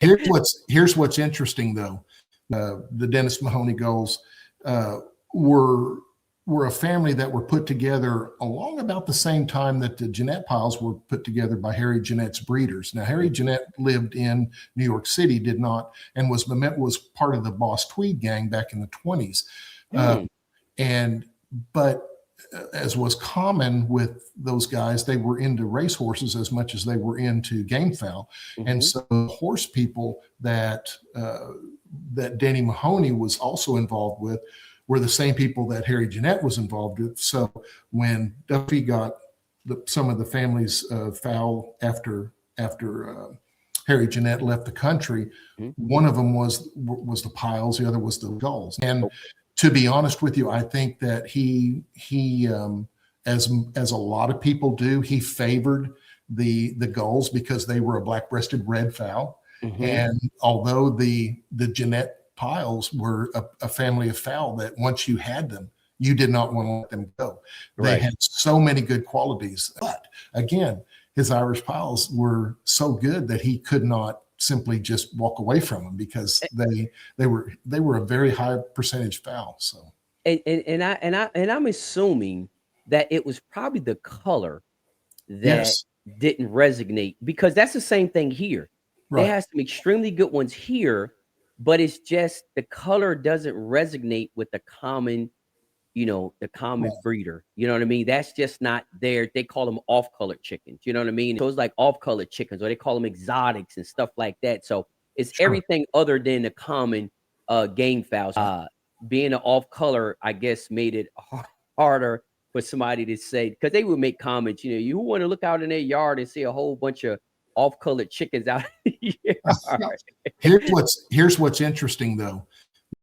Here's what's interesting though. The Denis Mahony Gulls were a family that were put together along about the same time that the Genette piles were put together by Harry Genette's breeders. Now, Harry Genette lived in New York City, did not, and was part of the Boss Tweed gang back in the 20s. But as was common with those guys, they were into racehorses as much as they were into game fowl. And so the horse people that Denis Mahony was also involved with were the same people that Harry Genette was involved with. So when Duffy got some of the family's fowl after Harry Genette left the country, one of them was the piles, the other was the Gulls. And to be honest with you, I think that he as a lot of people do, he favored the Gulls because they were a black-breasted red fowl. And although the Genette piles were a family of fowl that once you had them, you did not want to let them go. They had so many good qualities. But again, his Irish piles were so good that he could not simply just walk away from them because they were a very high percentage foul. So and I'm assuming that it was probably the color that didn't resonate, because that's the same thing here. They have some extremely good ones here, but it's just the color doesn't resonate with the common, the common breeder. You know what I mean? That's just not there. They call them off-colored chickens. You know what I mean? So it's like off-colored chickens, or they call them exotics and stuff like that. So it's everything other than the common game fowls. Being an off-color, I guess, made it harder for somebody to say, because they would make comments, you want to look out in their yard and see a whole bunch of off-colored chickens out in the yard. Here's what's interesting though.